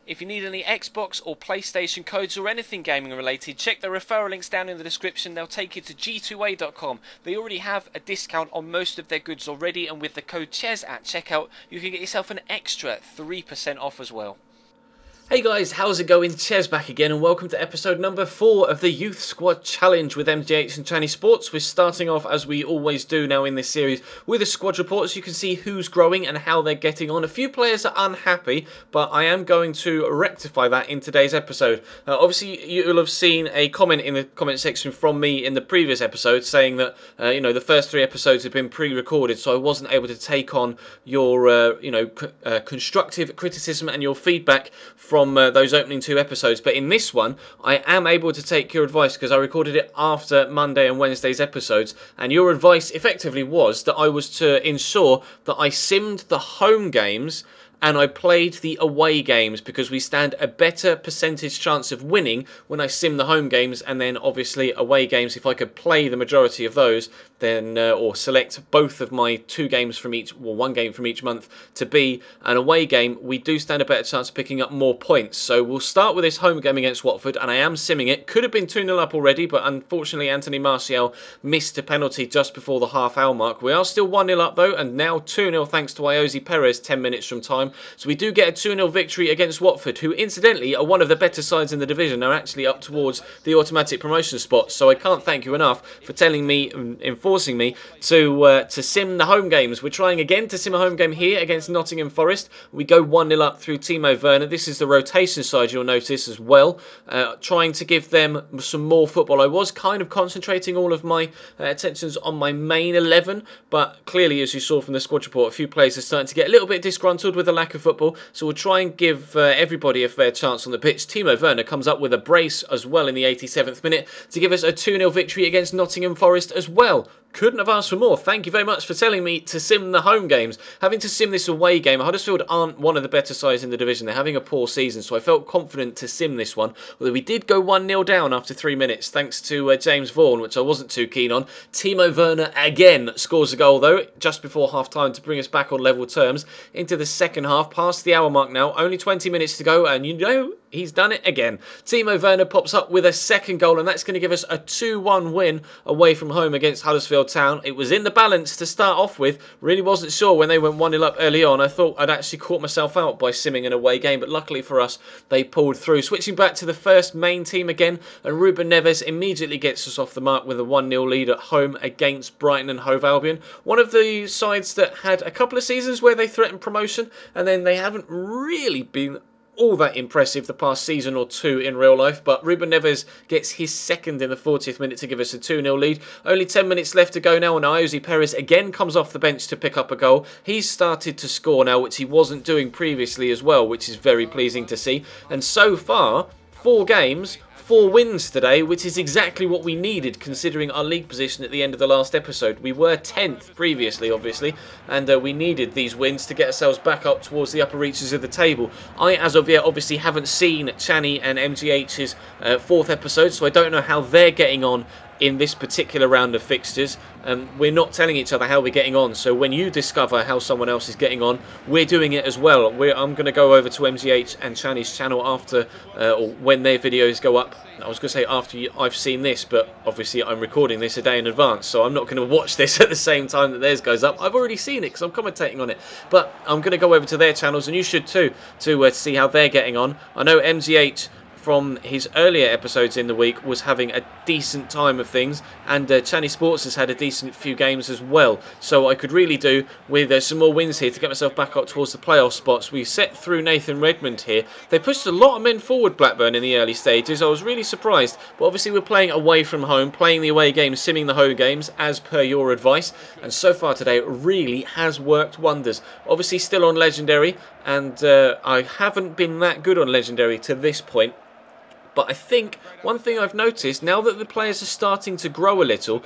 If you need any Xbox or PlayStation codes or anything gaming related, check the referral links down in the description. They'll take you to g2a.com. They already have a discount on most of their goods already, and with the code CHES at checkout, you can get yourself an extra 3% off as well. Hey guys, how's it going? Ches back again, and welcome to episode number 4 of the Youth Squad Challenge with MGH and Canisports. We're starting off, as we always do now in this series, with a squad report so you can see who's growing and how they're getting on. A few players are unhappy, but I am going to rectify that in today's episode. Obviously, you'll have seen a comment in the comment section from me in the previous episode saying that, the first 3 episodes have been pre-recorded, so I wasn't able to take on your, constructive criticism and your feedback from those opening 2 episodes. But in this one, I am able to take your advice because I recorded it after Monday and Wednesday's episodes, and your advice effectively was that I was to ensure that I simmed the home games and I played the away games because we stand a better percentage chance of winning when I sim the home games, and then obviously away games, if I could play the majority of those, then or select both of my 2 games from each, or 1 game from each month to be an away game, we do stand a better chance of picking up more points. So we'll start with this home game against Watford, and I am simming it. Could have been 2-0 up already, but unfortunately Anthony Martial missed a penalty just before the half-hour mark. We are still 1-0 up though, and now 2-0 thanks to Iosi Perez 10 minutes from time. So we do get a 2-0 victory against Watford, who incidentally are one of the better sides in the division. They're actually up towards the automatic promotion spot. So I can't thank you enough for telling me, enforcing me to sim the home games. We're trying again to sim a home game here against Nottingham Forest. We go 1-0 up through Timo Werner. This is the rotation side, you'll notice as well. Trying to give them some more football. I was kind of concentrating all of my attentions on my main 11, but clearly, as you saw from the squad report, a few players are starting to get a little bit disgruntled with the lack of football. So we'll try and give everybody a fair chance on the pitch. Timo Werner comes up with a brace as well in the 87th minute to give us a 2-0 victory against Nottingham Forest as well. Couldn't have asked for more. Thank you very much for telling me to sim the home games. Having to sim this away game, Huddersfield aren't one of the better sides in the division. They're having a poor season, so I felt confident to sim this one. Although we did go 1-0 down after 3 minutes, thanks to James Vaughan, which I wasn't too keen on. Timo Werner again scores a goal, though, just before half-time to bring us back on level terms into the second half. Past the hour mark now, only 20 minutes to go, and he's done it again. Timo Werner pops up with a second goal, and that's going to give us a 2-1 win away from home against Huddersfield Town. It was in the balance to start off with. Really wasn't sure when they went 1-0 up early on. I thought I'd actually caught myself out by simming an away game, but luckily for us, they pulled through. Switching back to the first main team again, and Ruben Neves immediately gets us off the mark with a 1-0 lead at home against Brighton and Hove Albion. One of the sides that had a couple of seasons where they threatened promotion, and then they haven't really been all that impressive the past season or 2 in real life, but Ruben Neves gets his second in the 40th minute to give us a 2-0 lead. Only 10 minutes left to go now, and Iosi Perez again comes off the bench to pick up a goal. He's started to score now, which he wasn't doing previously as well, which is very pleasing to see. And so far, 4 games, 4 wins today, which is exactly what we needed considering our league position at the end of the last episode. We were 10th previously, obviously, and we needed these wins to get ourselves back up towards the upper reaches of the table. I, as of yet, obviously haven't seen Chani and MGH's 4th episode, so I don't know how they're getting on in this particular round of fixtures. We're not telling each other how we're getting on, so when you discover how someone else is getting on, we're doing it as well. I'm going to go over to MGH and Chani's channel after, or when their videos go up. I was going to say after I've seen this, but obviously I'm recording this a day in advance, so I'm not going to watch this at the same time that theirs goes up. I've already seen it because I'm commentating on it, but I'm going to go over to their channels, and you should too, to see how they're getting on. I know MGH, from his earlier episodes in the week, was having a decent time of things, and Canisports has had a decent few games as well, so I could really do with some more wins here to get myself back up towards the playoff spots. We set through Nathan Redmond here. They pushed a lot of men forward, Blackburn, in the early stages. I was really surprised, but obviously we're playing away from home, playing the away games, simming the home games as per your advice, and so far today it really has worked wonders. Obviously still on Legendary, and I haven't been that good on Legendary to this point. But I think one thing I've noticed, now that the players are starting to grow a little,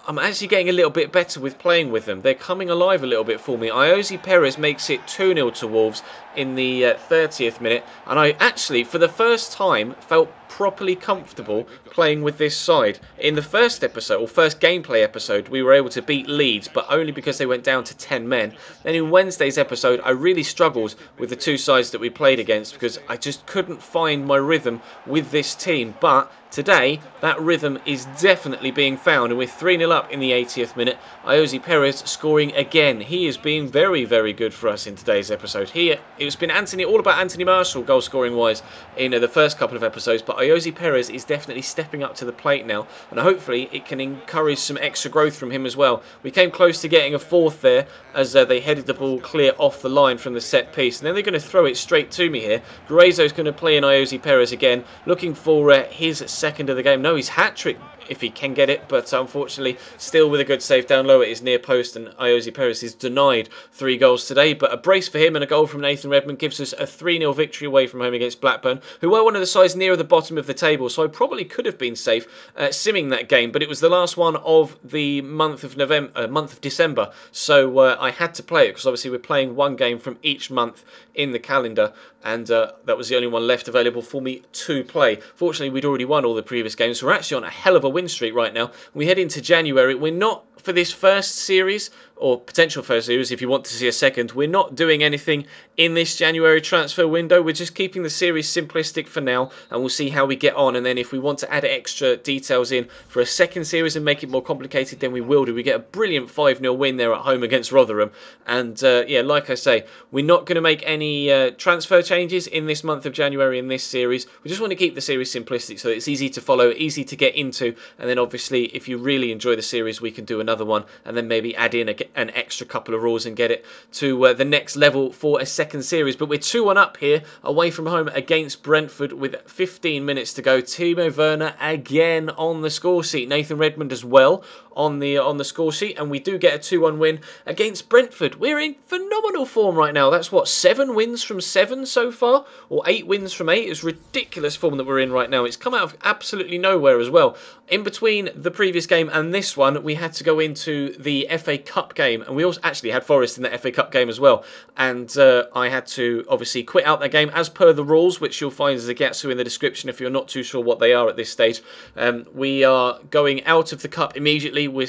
I'm actually getting a little bit better with playing with them. They're coming alive a little bit for me. Iosi Perez makes it 2-0 to Wolves. in the 30th minute, and I actually, for the first time, felt properly comfortable playing with this side. In the first episode, or first gameplay episode, we were able to beat Leeds, but only because they went down to 10 men. Then in Wednesday's episode, I really struggled with the two sides that we played against because I just couldn't find my rhythm with this team. But today, that rhythm is definitely being found, and we're 3-0 up in the 80th minute. Ayoze Perez scoring again. He is being very, very good for us in today's episode. It's been all about Anthony Marshall goal scoring wise in the first couple of episodes, but Ayoze Perez is definitely stepping up to the plate now, and hopefully it can encourage some extra growth from him as well. We came close to getting a fourth there as they headed the ball clear off the line from the set piece, and then they're going to throw it straight to me here. Guerezo's going to play in Ayoze Perez again, looking for his second of the game. No, his hat-trick if he can get it, but unfortunately still with a good save down low at his near post, and Ayoze Perez is denied 3 goals today, but a brace for him and a goal from Nathan Redmond gives us a 3-0 victory away from home against Blackburn, who were one of the sides nearer the bottom of the table, so I probably could have been safe simming that game, but it was the last one of the month of December, so I had to play it because obviously we're playing one game from each month in the calendar, and that was the only one left available for me to play. Fortunately, we'd already won all the previous games, so we're actually on a hell of a win streak right now. We head into January. We're not, for this first series, or potential first series if you want to see a second, we're not doing anything in this January transfer window. We're just keeping the series simplistic for now, and we'll see how we get on, and then if we want to add extra details in for a second series and make it more complicated, then we will do. We get a brilliant 5-0 win there at home against Rotherham, and yeah, like I say, we're not going to make any transfer changes in this month of January in this series. We just want to keep the series simplistic so it's easy to follow, easy to get into, and then obviously if you really enjoy the series we can do another one and then maybe add in an extra couple of rules and get it to the next level for a second series. But we're 2-1 up here away from home against Brentford with 15 minutes to go. Timo Werner again on the score sheet, Nathan Redmond as well on the score sheet, and we do get a 2-1 win against Brentford. We're in phenomenal form right now. That's what, 7 wins from 7 so far, or 8 wins from 8. It's ridiculous form that we're in right now. It's come out of absolutely nowhere as well. In between the previous game and this one, we had to go into the FA Cup game, and we also actually had Forest in the FA Cup game as well, and I had to obviously quit out that game as per the rules, which you'll find as a Gatsu in the description if you're not too sure what they are at this stage. We are going out of the cup immediately. We're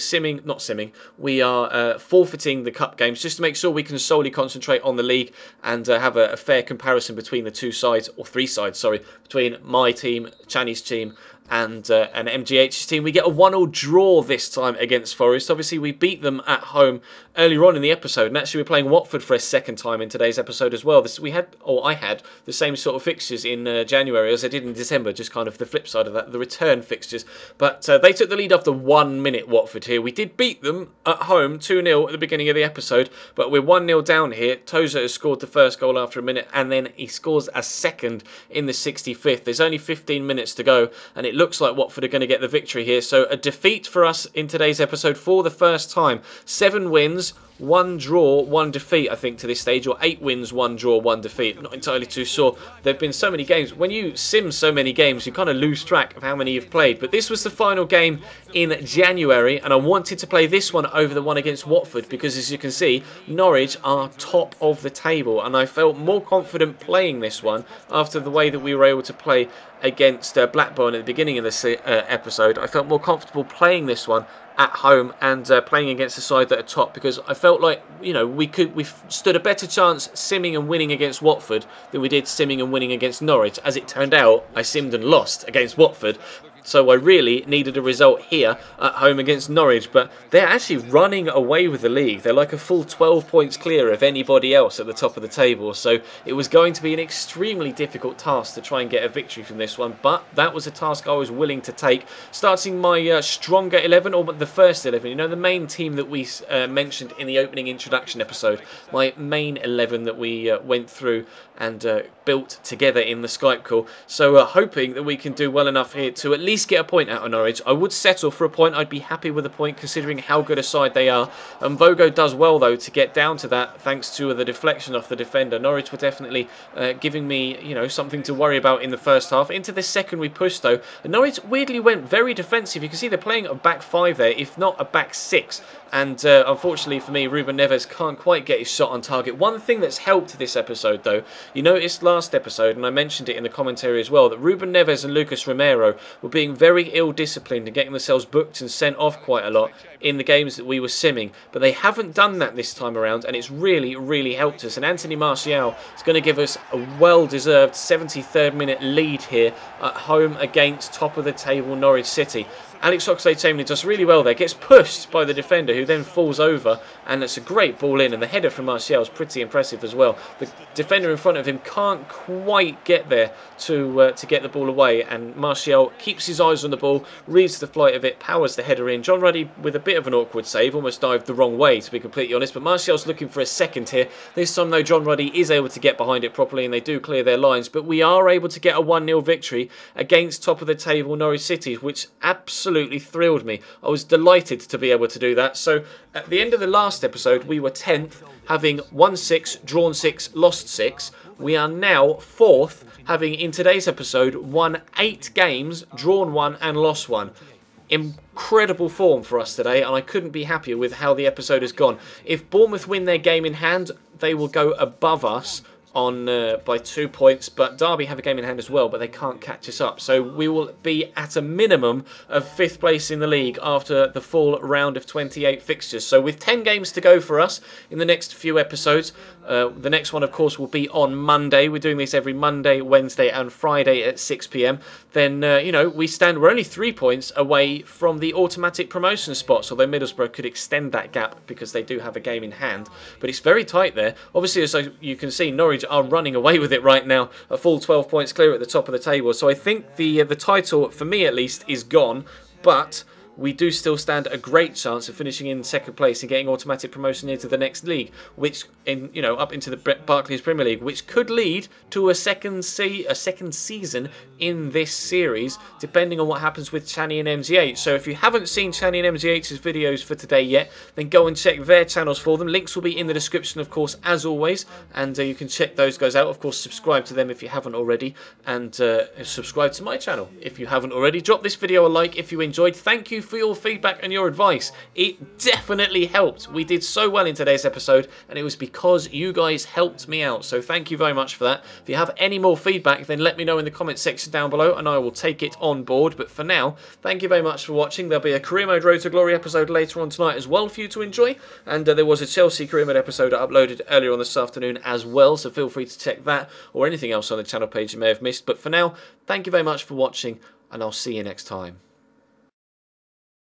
we are forfeiting the cup games just to make sure we can solely concentrate on the league and have a fair comparison between the 2 sides, or 3 sides, sorry, between my team, Chinese team, and an MGH team. We get a 1-1 draw this time against Forest. Obviously, we beat them at home earlier on in the episode, and actually we're playing Watford for a second time in today's episode as well. I had the same sort of fixtures in January as I did in December, just kind of the flip side of that, the return fixtures. But they took the lead after 1 minute, Watford here. We did beat them at home 2-0 at the beginning of the episode, but we're 1-0 down here. Tozer has scored the first goal after a minute, and then he scores a second in the 65th. There's only 15 minutes to go, and it looks like Watford are going to get the victory here. So a defeat for us in today's episode for the first time. 7 wins, 1 draw, 1 defeat, I think, to this stage, or 8 wins, 1 draw, 1 defeat. I'm not entirely too sure. There have been so many games. When you sim so many games, you kind of lose track of how many you've played. But this was the final game in January, and I wanted to play this one over the one against Watford because, as you can see, Norwich are top of the table, and I felt more confident playing this one after the way that we were able to play against Blackburn at the beginning of this episode. I felt more comfortable playing this one at home and playing against the side that are top, because I felt like, you know, we've stood a better chance simming and winning against Watford than we did simming and winning against Norwich. As it turned out, I simmed and lost against Watford. So I really needed a result here at home against Norwich, but they're actually running away with the league. They're like a full 12 points clear of anybody else at the top of the table, so it was going to be an extremely difficult task to try and get a victory from this one, but that was a task I was willing to take. Starting my stronger 11, or the first 11, you know, the main team that we mentioned in the opening introduction episode, my main 11 that we went through and built together in the Skype call. So hoping that we can do well enough here to at least least get a point out of Norwich. I would settle for a point. I'd be happy with a point considering how good a side they are. And Vogo does well, though, to get down to that thanks to the deflection off the defender. Norwich were definitely giving me, something to worry about in the first half. Into the second we pushed, though. And Norwich weirdly went very defensive. You can see they're playing a back five there, if not a back six. And unfortunately for me, Ruben Neves can't quite get his shot on target. One thing that's helped this episode, though, you noticed last episode, and I mentioned it in the commentary as well, that Ruben Neves and Lucas Romero were being very ill-disciplined and getting themselves booked and sent off quite a lot in the games that we were simming. But they haven't done that this time around, and it's really, really helped us. And Anthony Martial is going to give us a well-deserved 73rd minute lead here at home against top-of-the-table Norwich City. Alex Oxlade-Chamberlain does really well there, gets pushed by the defender who then falls over, and it's a great ball in, and the header from Martial is pretty impressive as well. The defender in front of him can't quite get there to get the ball away, and Martial keeps his eyes on the ball, reads the flight of it, powers the header in. John Ruddy with a bit of an awkward save, almost dived the wrong way to be completely honest, but Martial's looking for a second here. This time though, John Ruddy is able to get behind it properly and they do clear their lines, but we are able to get a 1-0 victory against top of the table Norwich City, which absolutely thrilled me. I was delighted to be able to do that. So at the end of the last episode we were 10th, having won 6, drawn 6, lost 6. We are now 4th, having in today's episode won 8 games, drawn 1 and lost 1. Incredible form for us today, and I couldn't be happier with how the episode has gone. If Bournemouth win their game in hand, they will go above us on by 2 points, but Derby have a game in hand as well, but they can't catch us up. So we will be at a minimum of 5th place in the league after the full round of 28 fixtures. So with 10 games to go for us in the next few episodes, the next one of course will be on Monday. We're doing this every Monday, Wednesday and Friday at 6 p.m. Then, we're only 3 points away from the automatic promotion spots, although Middlesbrough could extend that gap because they do have a game in hand. But it's very tight there. Obviously, as you can see, Norwich are running away with it right now, a full 12 points clear at the top of the table. So I think the title, for me at least, is gone, but we do still stand a great chance of finishing in 2nd place and getting automatic promotion into the next league, which up into the Barclays Premier League, which could lead to a second season in this series, depending on what happens with Chani and MGH. So if you haven't seen Chani and MGH's videos for today yet, then go and check their channels for them. Links will be in the description, of course, as always, and you can check those guys out. Of course, subscribe to them if you haven't already, and subscribe to my channel if you haven't already. Drop this video a like if you enjoyed. Thank you for your feedback and your advice. It definitely helped. We did so well in today's episode, and it was because you guys helped me out. So thank you very much for that. If you have any more feedback, then let me know in the comment section down below, and I will take it on board. But for now, thank you very much for watching. There'll be a Career Mode Road to Glory episode later on tonight as well for you to enjoy, and there was a Chelsea Career Mode episode I uploaded earlier on this afternoon as well, so feel free to check that or anything else on the channel page you may have missed. But for now, thank you very much for watching, and I'll see you next time.